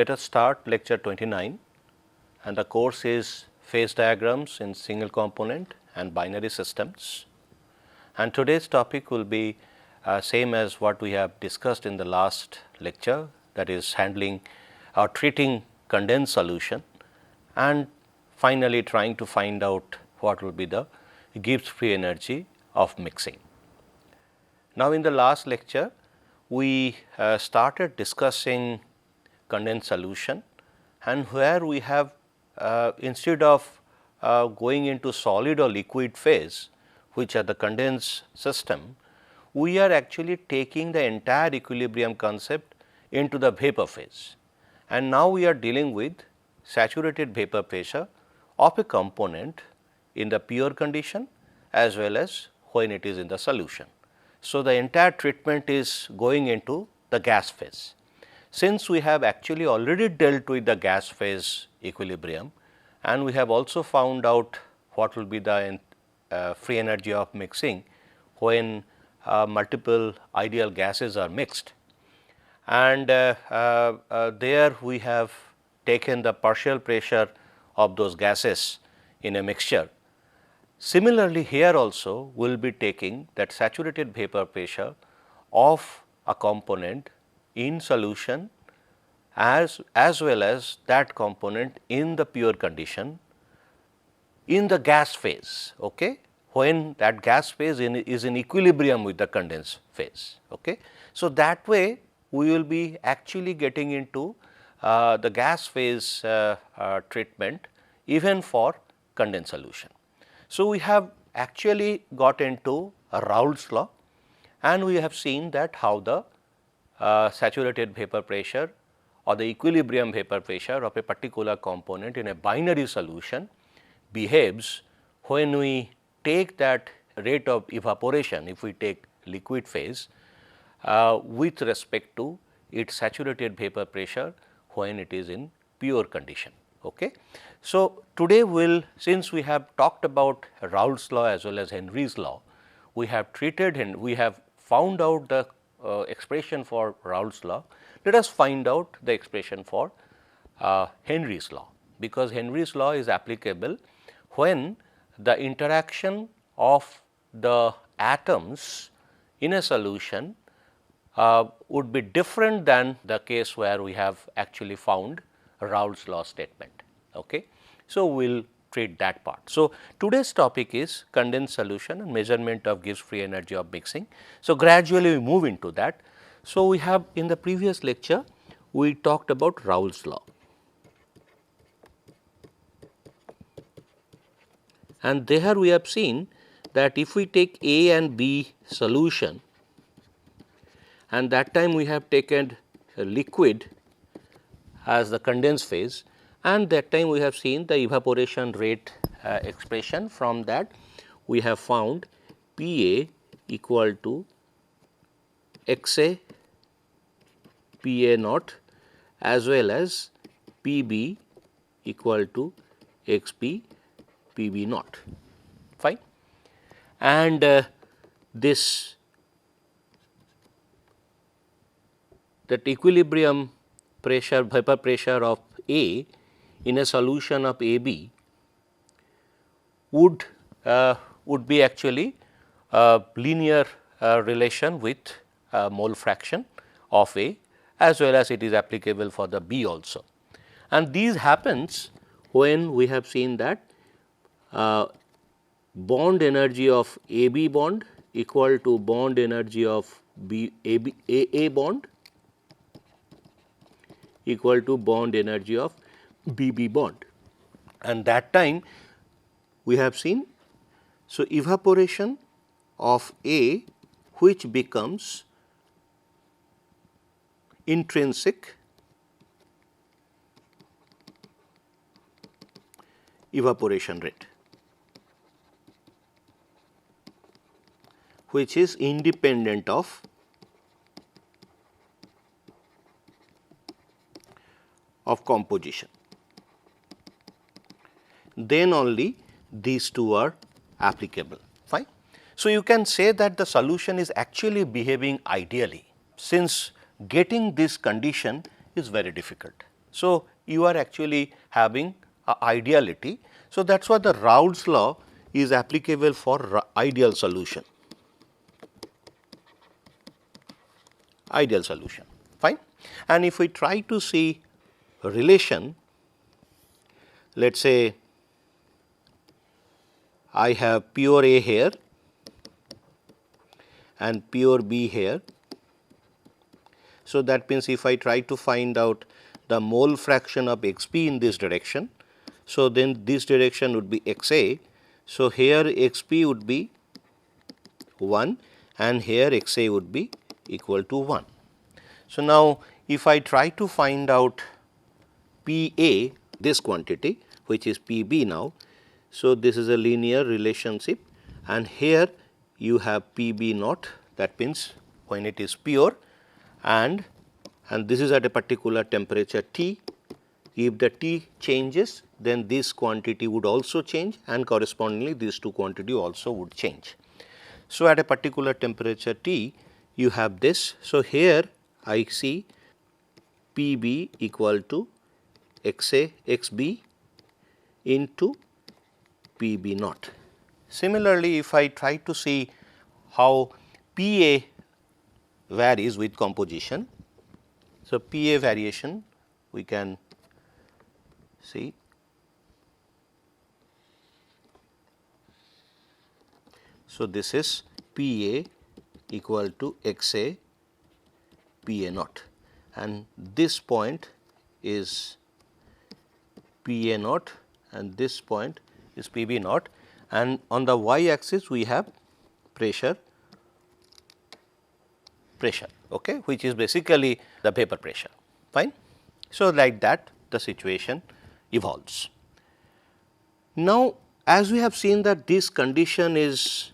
Let us start lecture 29, and the course is phase diagrams in single component and binary systems. And today's topic will be same as what we have discussed in the last lecture, that is handling or treating condensed solution and finally trying to find out what will be the Gibbs free energy of mixing. Now, in the last lecture we started discussing condensed solution, and where we have instead of going into solid or liquid phase, which are the condensed system, we are actually taking the entire equilibrium concept into the vapor phase. And now we are dealing with saturated vapor pressure of a component in the pure condition as well as when it is in the solution. So, the entire treatment is going into the gas phase. Since we have actually already dealt with the gas phase equilibrium, and we have also found out what will be the free energy of mixing when multiple ideal gases are mixed, and there we have taken the partial pressure of those gases in a mixture. Similarly, here also we will be taking that saturated vapor pressure of a component in solution as well as that component in the pure condition in the gas phase, okay, when that gas phase is in equilibrium with the condensed phase. Okay. So, that way we will be actually getting into the gas phase treatment even for condensed solution. So, we have actually got into a Raoult's law, and we have seen that how the saturated vapor pressure or the equilibrium vapor pressure of a particular component in a binary solution behaves when we take that rate of evaporation, if we take liquid phase with respect to its saturated vapor pressure when it is in pure condition. Okay. So, today we will, since we have talked about Raoult's law as well as Henry's law, we have treated and we have found out the expression for Raoult's law. Let us find out the expression for Henry's law, because Henry's law is applicable when the interaction of the atoms in a solution would be different than the case where we have actually found Raoult's law statement. Okay. So, we will treat that part. So, today's topic is condensed solution and measurement of Gibbs free energy of mixing. So, gradually we move into that. So, we have in the previous lecture we talked about Raoult's law, and there we have seen that if we take A and B solution, and that time we have taken a liquid as the condensed phase, and that time we have seen the evaporation rate expression. From that we have found P A equal to X A P A naught as well as P B equal to X B P B naught, fine. And this that equilibrium pressure, vapor pressure of A in a solution of AB would be actually a linear relation with mole fraction of A, as well as it is applicable for the B also. And these happens when we have seen that bond energy of AB bond equal to bond energy of AA bond equal to bond energy of BB bond, and that time we have seen. So, evaporation of A, which becomes intrinsic evaporation rate, which is independent of composition. Then only these two are applicable, fine. So, you can say that the solution is actually behaving ideally, since getting this condition is very difficult. So, you are actually having a ideality. So, that is why the Raoult's law is applicable for ideal solution. Ideal solution, fine. And if we try to see a relation, let us say I have pure A here and pure B here. So, that means if I try to find out the mole fraction of x p in this direction, so then this direction would be x a. So, here x p would be 1 and here x a would be equal to 1. So, now if I try to find out P A, this quantity which is P B now. So, this is a linear relationship and here you have P B naught, that means when it is pure, and this is at a particular temperature T. If the T changes, then this quantity would also change and correspondingly these two quantity also would change. So, at a particular temperature T, you have this. So, here I see P B equal to x a x b into P B naught. Similarly, if I try to see how P A varies with composition. So, P A variation we can see. So, this is P A equal to x a P A naught and this point is P A naught and this point is P B naught, and on the y axis we have pressure, okay, which is basically the vapor pressure, fine. So, like that the situation evolves. Now, as we have seen that this condition is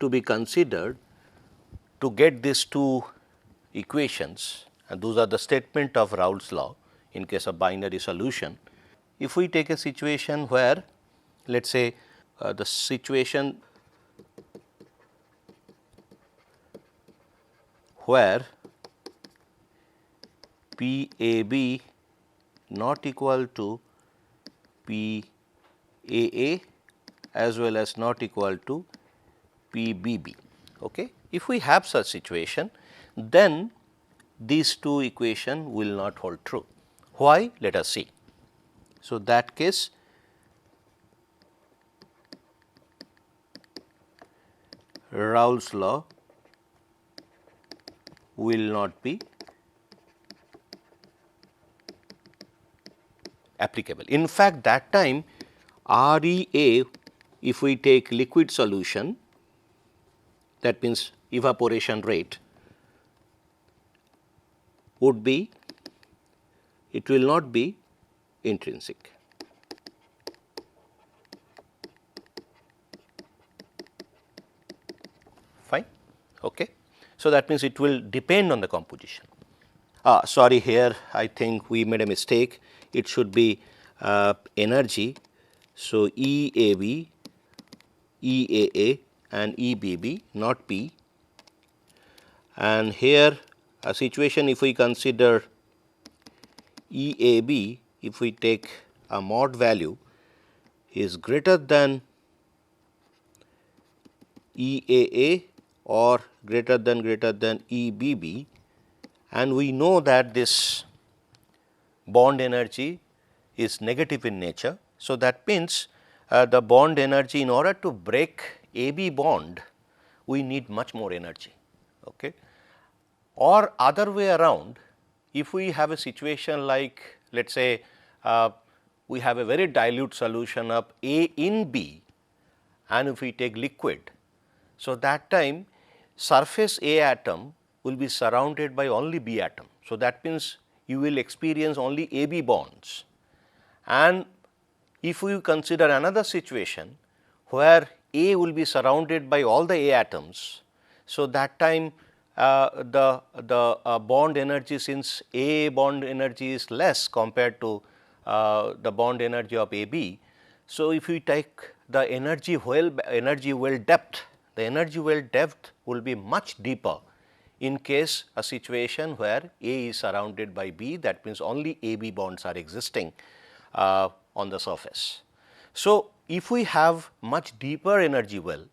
to be considered to get these two equations, and those are the statement of Raoult's law in case of binary solution. If we take a situation where let us say the situation where P A B not equal to P A A as well as not equal to P B B. Okay. If we have such situation, then these two equations will not hold true. Why? Let us see. So, that case Raoult's law will not be applicable. In fact, that time REA, if we take liquid solution, that means evaporation rate, would be, it will not be intrinsic. Fine. Okay. So, that means it will depend on the composition. Sorry, here I think we made a mistake. It should be energy. So, EAB, EAA and EBB, not P. And here a situation, if we consider EAB, if we take a mod value is greater than EAA or greater than EBB, and we know that this bond energy is negative in nature. So, that means the bond energy, in order to break AB bond, we need much more energy. Okay. Or other way around, if we have a situation like, let us say we have a very dilute solution of A in B, and if we take liquid, so that time surface A atom will be surrounded by only B atom. So, that means you will experience only AB bonds. And if we consider another situation where A will be surrounded by all the A atoms, so that time the bond energy, since A bond energy is less compared to the bond energy of AB. So, if we take the energy well depth, the energy well depth will be much deeper in case a situation where A is surrounded by B, that means only AB bonds are existing on the surface. So, if we have much deeper energy well,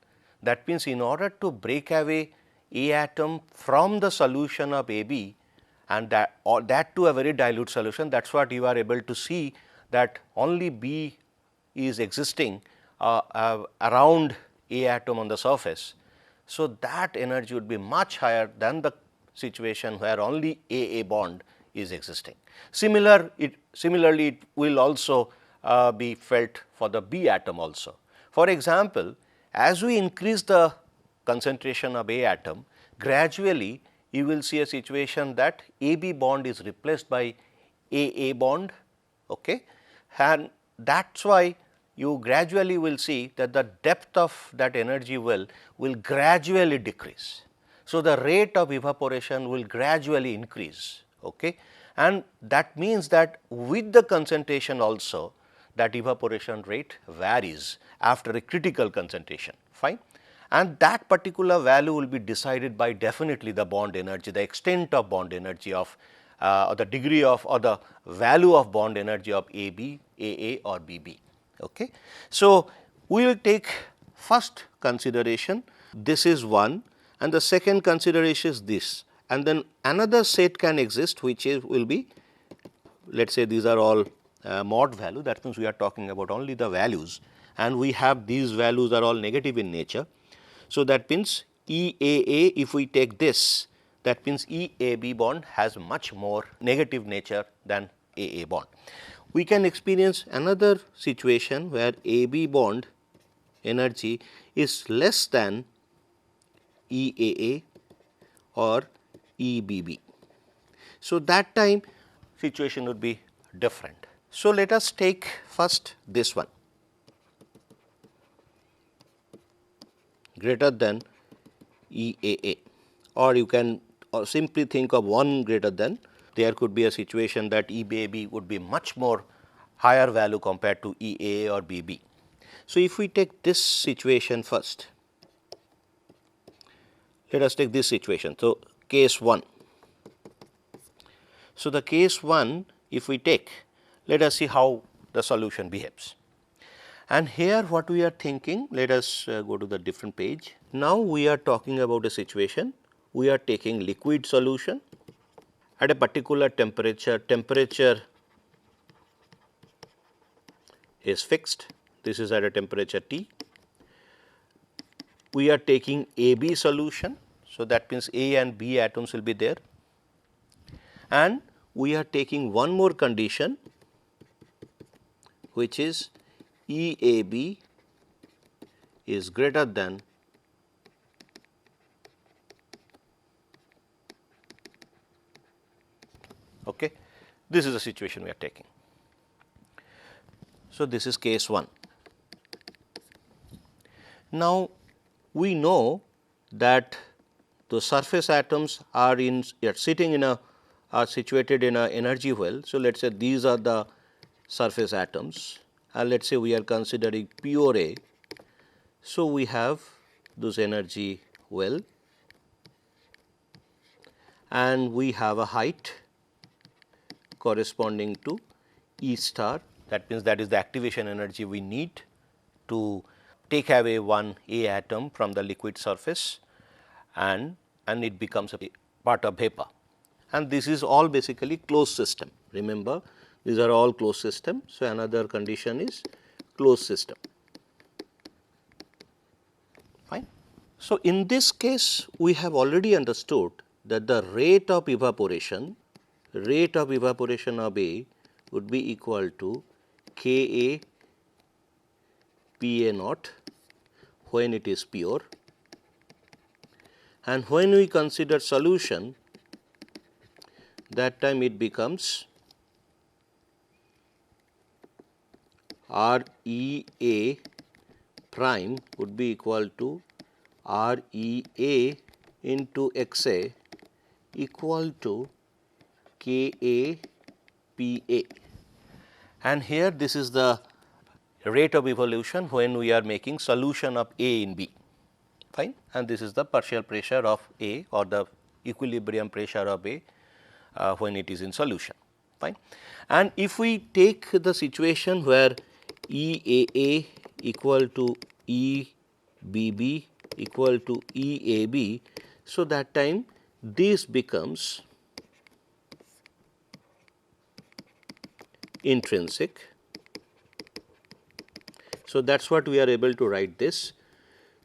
that means in order to break away A atom from the solution of AB and that to a very dilute solution, that is what you are able to see, that only B is existing around A atom on the surface. So, that energy would be much higher than the situation where only AA bond is existing. Similarly, it will also be felt for the B atom also. For example, as we increase the concentration of A atom, gradually you will see a situation that AB bond is replaced by AA bond, okay? And that is why you gradually will see that the depth of that energy well will gradually decrease. So, the rate of evaporation will gradually increase, okay? And that means that with the concentration also, that evaporation rate varies after a critical concentration, fine. And that particular value will be decided by definitely the bond energy, the extent of bond energy of or the degree of or the value of bond energy of AB, AA or BB. Okay. So, we will take first consideration, this is one, and the second consideration is this, and then another set can exist which is will be, let us say these are all mod value, that means we are talking about only the values, and we have these values are all negative in nature. So, that means EAA, if we take this, that means EAB bond has much more negative nature than AA bond. We can experience another situation where AB bond energy is less than EAA or EBB. So, that time situation would be different. So, let us take first this one, greater than EAA, or you can simply think of one greater than. There could be a situation that EBAB would be much more higher value compared to EAA or BB. So, if we take this situation first, let us take this situation. So, case 1. So, the case 1 if we take, let us see how the solution behaves. And here what we are thinking, let us go to the different page. Now, we are talking about a situation, we are taking liquid solution at a particular temperature is fixed, this is at a temperature T. We are taking AB solution, so that means A and B atoms will be there, and we are taking one more condition which is EAB is greater than okay. This is the situation we are taking. So, this is case 1. Now, we know that the surface atoms are sitting in a are situated in a energy well. So, let us say these are the surface atoms, and let us say we are considering pure A. So, we have this energy well and we have a height corresponding to E star, that means that is the activation energy we need to take away one A atom from the liquid surface, and it becomes a part of vapor, and this is all basically closed system. Remember, these are all closed system. So, another condition is closed system, fine. So, in this case we have already understood that the rate of evaporation of A would be equal to Ka Pa naught when it is pure, and when we consider solution, that time it becomes REA prime would be equal to REA into XA equal to KAPA, and here this is the rate of evolution when we are making solution of A in B, fine, and this is the partial pressure of A or the equilibrium pressure of A when it is in solution, fine. And if we take the situation where EAA equal to EBB equal to EAB, so that time this becomes intrinsic. So, that is what we are able to write this.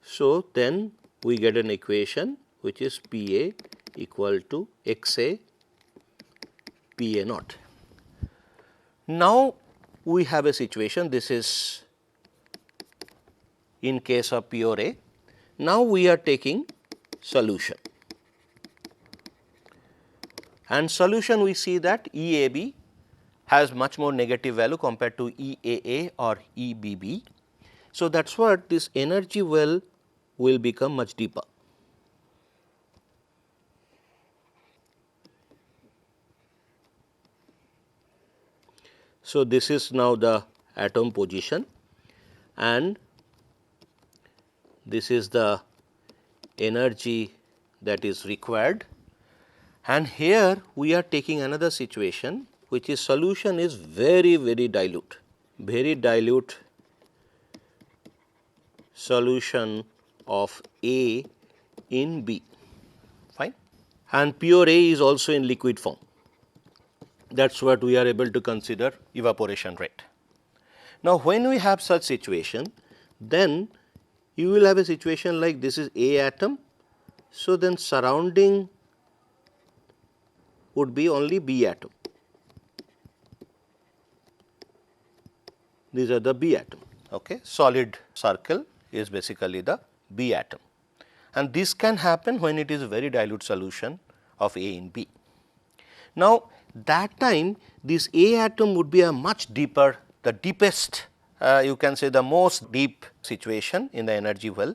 So, then we get an equation which is P A equal to X A P A naught. Now, we have a situation, this is in case of pure A. Now, we are taking solution, and solution we see that EAB has much more negative value compared to EAA or EBB. So, that is what this energy well will become much deeper. So, this is now the atom position, and this is the energy that is required, and here we are taking another situation which is solution is very dilute solution of A in B, fine, and pure A is also in liquid form. That is what we are able to consider evaporation rate. Now, when we have such situation, then you will have a situation like this is A atom. So, then surrounding would be only B atom. These are the B atom. Okay. Solid circle is basically the B atom, and this can happen when it is a very dilute solution of A in B. Now, that time this A atom would be a much deeper, the deepest, you can say the most deep situation in the energy well.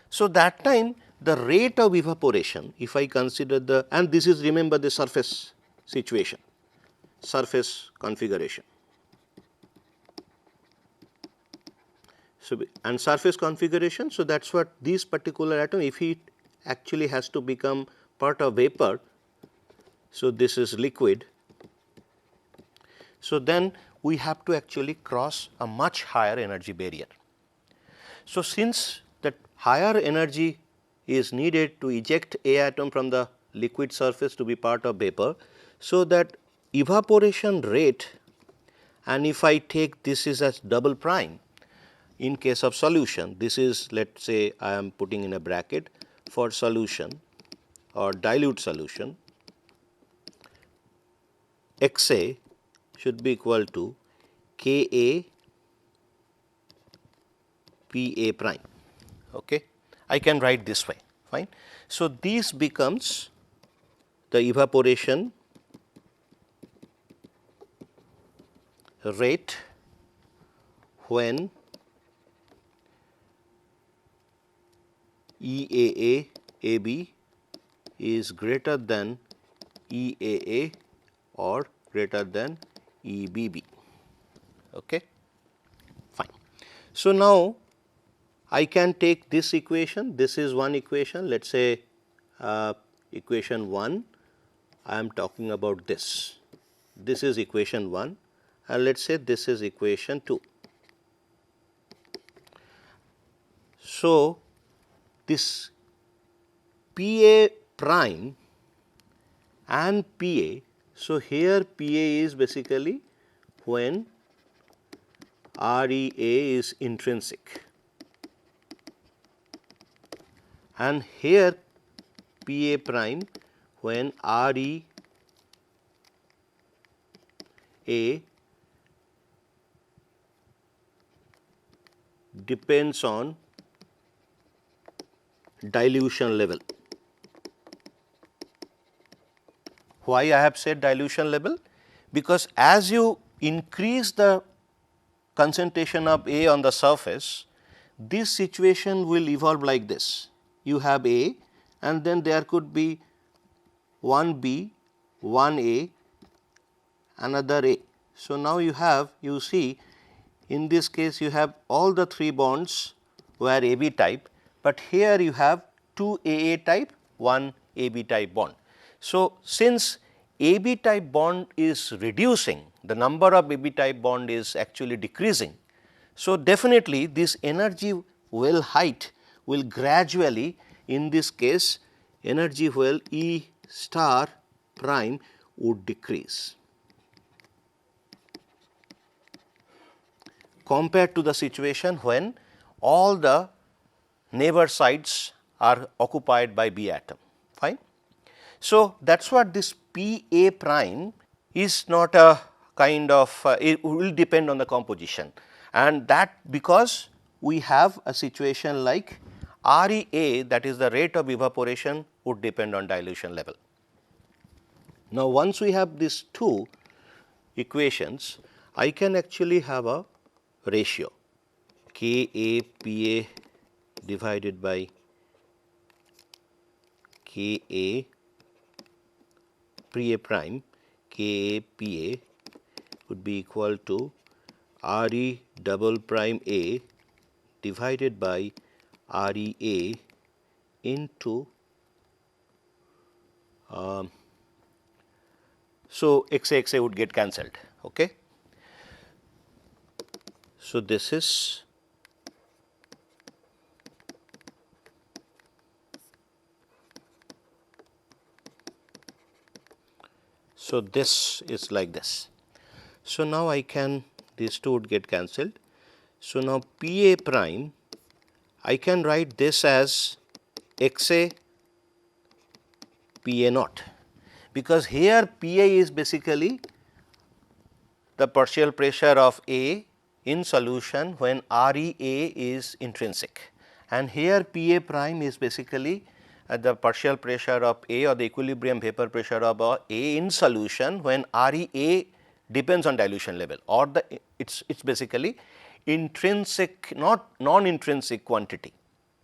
So, that time the rate of evaporation, if I consider the, and this is remember the surface situation, surface configuration. So, and surface configuration, so that is what this particular atom, if it actually has to become part of vapor, so this is liquid. So, then we have to actually cross a much higher energy barrier. So, since that higher energy is needed to eject A atom from the liquid surface to be part of vapor, so that evaporation rate, and if I take this is as double prime in case of solution, this is let us say I am putting in a bracket for solution or dilute solution, X A should be equal to K A P A prime. Okay. I can write this way, fine. So, this becomes the evaporation rate when EAA AB is greater than EAA or greater than EBB. Okay. Fine. So, now I can take this equation, this is one equation, let us say equation 1, I am talking about this. This is equation 1 and let us say this is equation 2. So, this P A prime and P A, so here P A is basically when REA is intrinsic, and here P A prime when REA depends on dilution level. Why I have said dilution level? Because as you increase the concentration of A on the surface, this situation will evolve like this. You have A and then there could be one B, one A, another A. So, now you have, you see in this case you have all the 3 bonds were AB type, but here you have 2 AA type, 1 AB type bond. So, since AB type bond is reducing, the number of AB type bond is actually decreasing. So, definitely this energy well height will gradually, in this case energy well E star prime would decrease compared to the situation when all the neighbor sites are occupied by B atom, fine. So, that is what this P A prime is not a kind of it will depend on the composition, and that because we have a situation like REA, that is the rate of evaporation, would depend on dilution level. Now, once we have these two equations, I can actually have a ratio KA PA divided by KA pre A prime KA PA would be equal to RE double prime A divided by REA into so XA would get cancelled. Okay. So, this is like this. So, now I can, these two would get cancelled. So, now P A prime, I can write this as XA P A naught, because here P A is basically the partial pressure of A in solution when REA is intrinsic, and here P A prime is basically the partial pressure of A or the equilibrium vapor pressure of A in solution when REA depends on dilution level, or the it's basically intrinsic, not non-intrinsic quantity.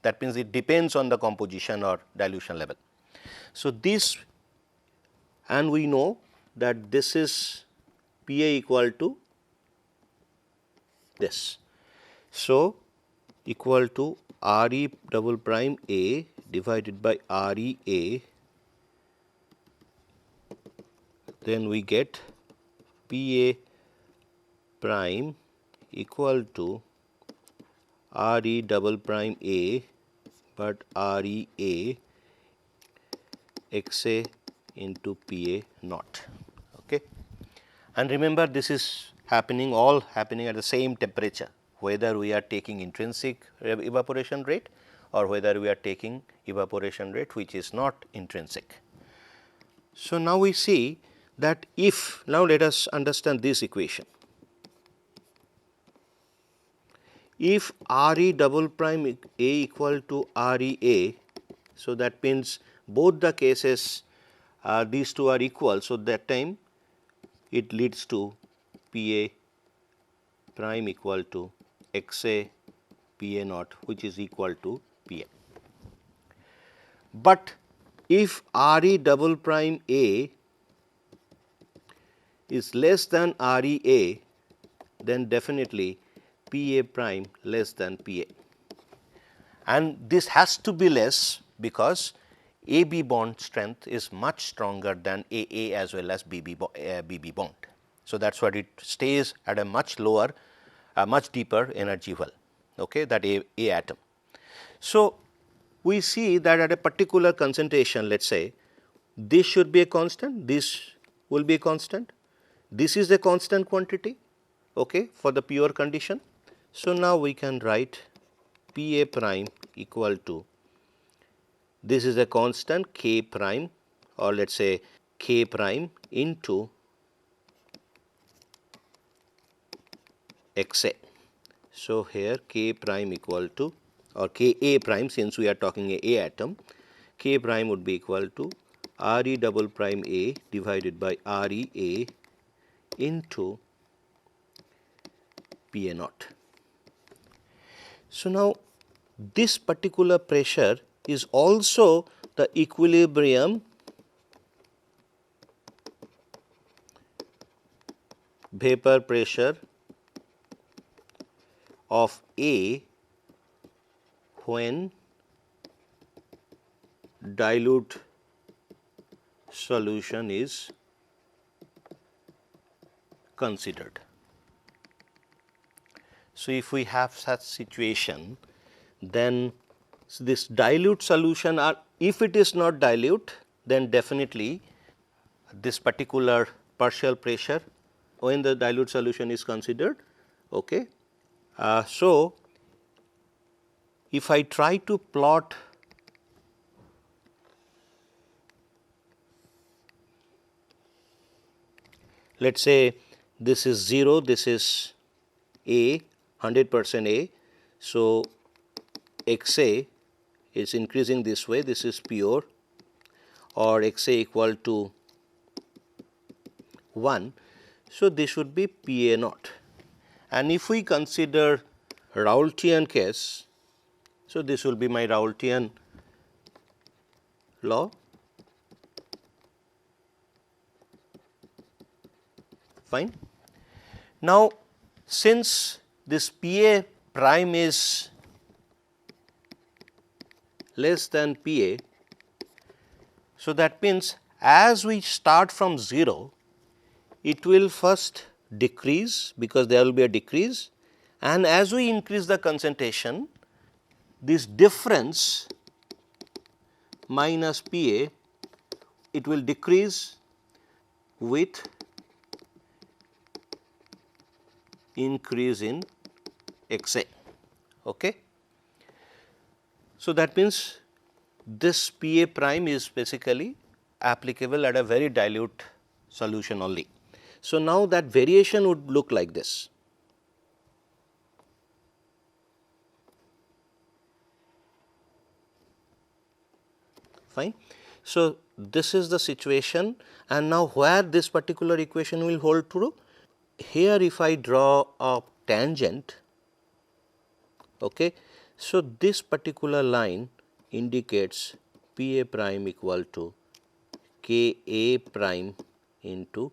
That means it depends on the composition or dilution level. So, this, and we know that this is P A equal to this. So, equal to RE double prime A divided by REA, then we get P A prime equal to RE double prime A, but REA XA into PA naught. Okay. And remember, this is happening, all happening at the same temperature, whether we are taking intrinsic evaporation rate or whether we are taking evaporation rate which is not intrinsic. So, now we see that if, now let us understand this equation. If RE double prime A equal to REA, so that means both the cases these two are equal. So, that time it leads to P A prime equal to XA P A naught, which is equal to P A. But if RE double prime A is less than REA, then definitely P A prime less than P A, and this has to be less because AB bond strength is much stronger than AA as well as BB bond. So, that is what it stays at a much lower, much deeper energy well, okay, that A atom. So, we see that at a particular concentration, let us say this should be a constant, this will be a constant, this is a constant quantity, okay, for the pure condition. So, now we can write P A prime equal to, this is a constant K prime, or let us say K prime into XA. So, here K prime equal to, or K A prime, since we are talking A atom, K prime would be equal to RE double prime A divided by REA into P A naught. So, now this particular pressure is also the equilibrium vapor pressure of A when dilute solution is considered. So, if we have such situation, then this dilute solution, or if it is not dilute, then definitely this particular partial pressure when the dilute solution is considered. Okay. So, if I try to plot let us say this is 0, this is A, 100% A. So, X A is increasing this way, this is pure, or X A equal to 1. So, this should be P A naught. And if we consider Raoultian case, so this will be my Raoultian law. Fine. Now, since this P A prime is less than P A, so that means as we start from 0, it will first decrease because there will be a decrease, and as we increase the concentration, this difference minus P A, it will decrease with increase in X A. Okay. So, that means this P A prime is basically applicable at a very dilute solution only. So, now that variation would look like this. Fine. So, this is the situation, and now where this particular equation will hold true? Here if I draw a tangent, okay, so this particular line indicates P A prime equal to K A prime into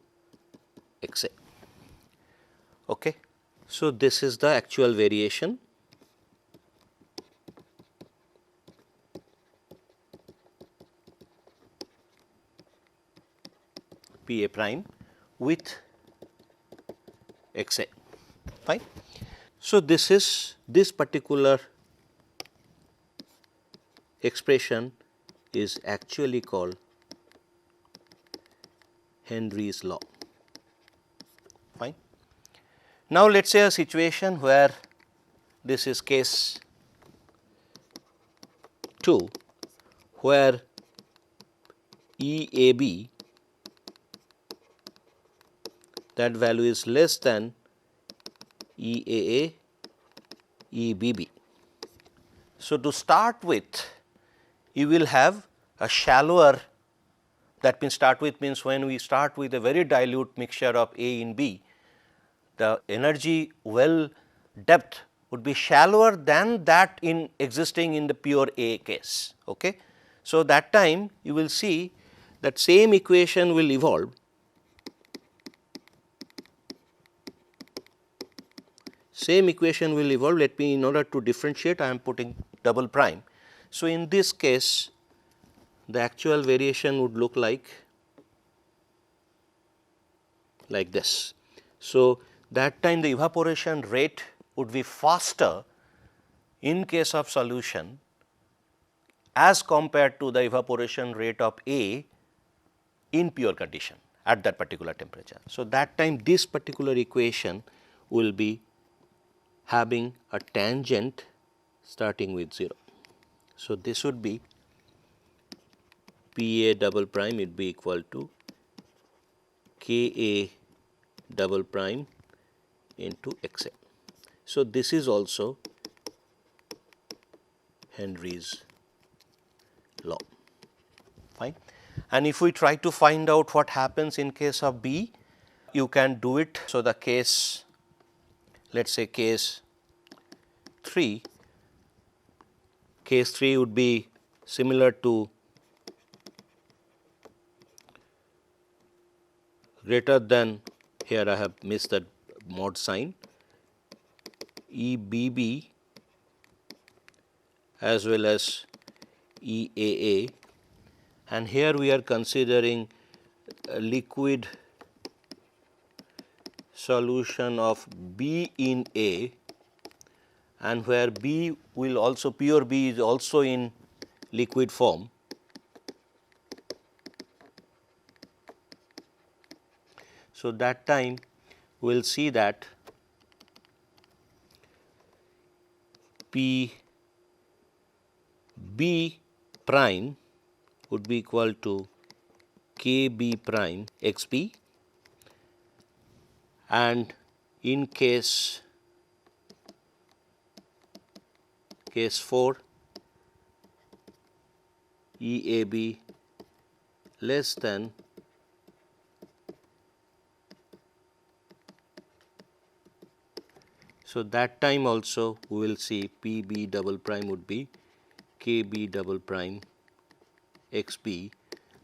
X A. Okay. So, this is the actual variation. P A prime with X A. Fine. So, this particular expression is actually called Henry's law. Fine. Now, let us say a situation where this is case 2, where EAB, that value is less than EAA, EBB. So, to start with, you will have a shallower, that means start with means when we start with a very dilute mixture of A in B, the energy well depth would be shallower than that in existing in the pure A case. Okay. So, that time you will see that same equation will evolve. Same equation will evolve. Let me, in order to differentiate, I am putting double prime. So, in this case, the actual variation would look like this. So, that time the evaporation rate would be faster in case of solution as compared to the evaporation rate of A in pure condition at that particular temperature. So, that time this particular equation will be having a tangent starting with 0. So, this would be P A double prime, it be equal to K A double prime into X A. So, this is also Henry's law. Fine. And if we try to find out what happens in case of B, you can do it. So, the case, let us say case 3, case 3 would be similar to greater than, here I have missed that mod sign, EBB as well as EAA, and here we are considering a liquid solution of B in A, and where B will also, pure B is also in liquid form. So, that time we will see that P B prime would be equal to K B prime x B, and in case 4 E A B less than so that time also we will see P B double prime would be K B double prime x B,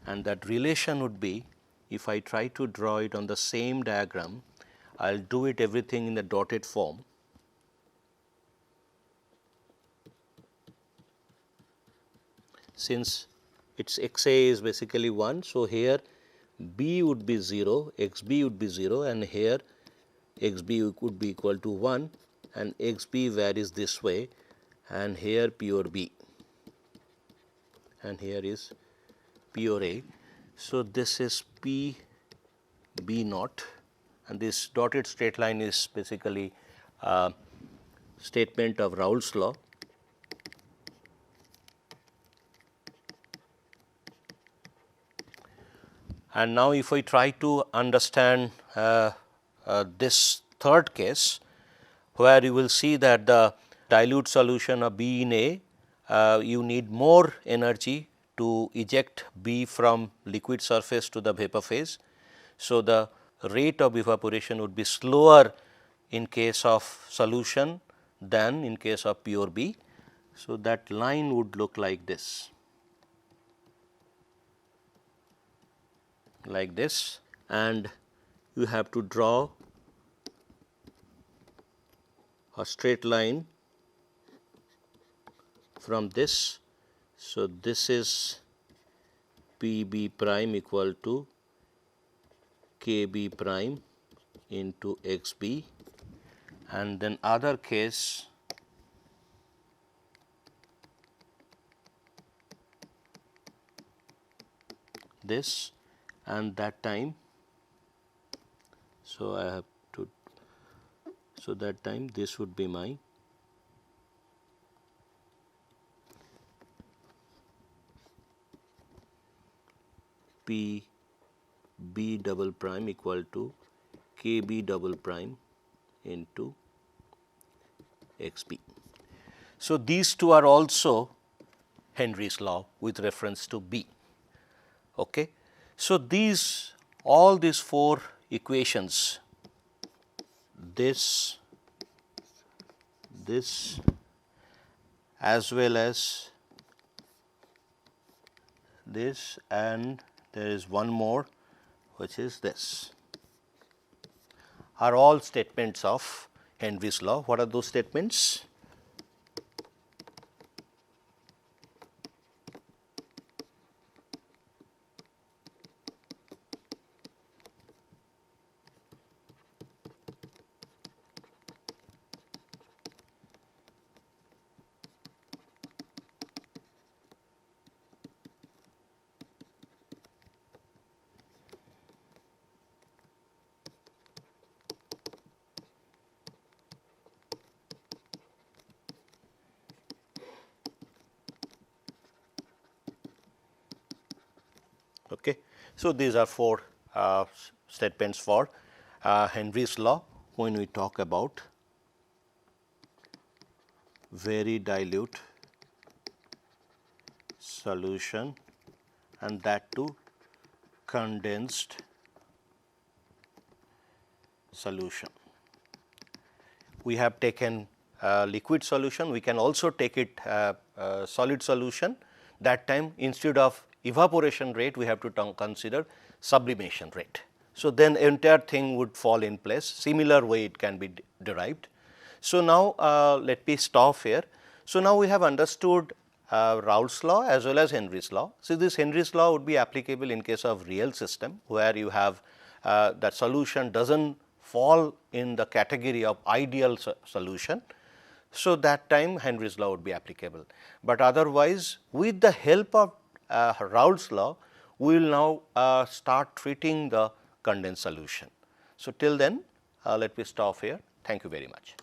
and that relation would be, if I try to draw it on the same diagram, I will do it everything in the dotted form. Since its x A is basically 1, so here B would be 0, x B would be 0, and here x B would be equal to 1, and x B varies this way, and here pure B, and here is pure A. So, this is P B naught, and this dotted straight line is basically a statement of Raoult's law. And now, if we try to understand this third case, where you will see that the dilute solution of B in A, you need more energy to eject B from liquid surface to the vapor phase. So, the rate of evaporation would be slower in case of solution than in case of pure B. So, that line would look like this, and you have to draw a straight line from this. So, this is P B prime equal to K B prime into x B, and then other case this, and that time. So, I have to, so that time this would be my P B double prime equal to K B double prime into x B. So, these two are also Henry's law with reference to B. Okay. So, all these four equations, this as well as this, and there is one more, which is this, are all statements of Henry's law. What are those statements? Okay. So, these are four statements for Henry's law when we talk about very dilute solution, and that too condensed solution. We have taken liquid solution, we can also take it solid solution. That time, instead of evaporation rate, we have to consider sublimation rate. So, then entire thing would fall in place, similar way it can be derived. So, now let me stop here. So, now we have understood Raoult's law as well as Henry's law. So, this Henry's law would be applicable in case of real system, where you have that solution does not fall in the category of ideal solution. So, that time Henry's law would be applicable, but otherwise with the help of Raoult's law, we will now start treating the condensed solution. So, till then let me stop here. Thank you very much.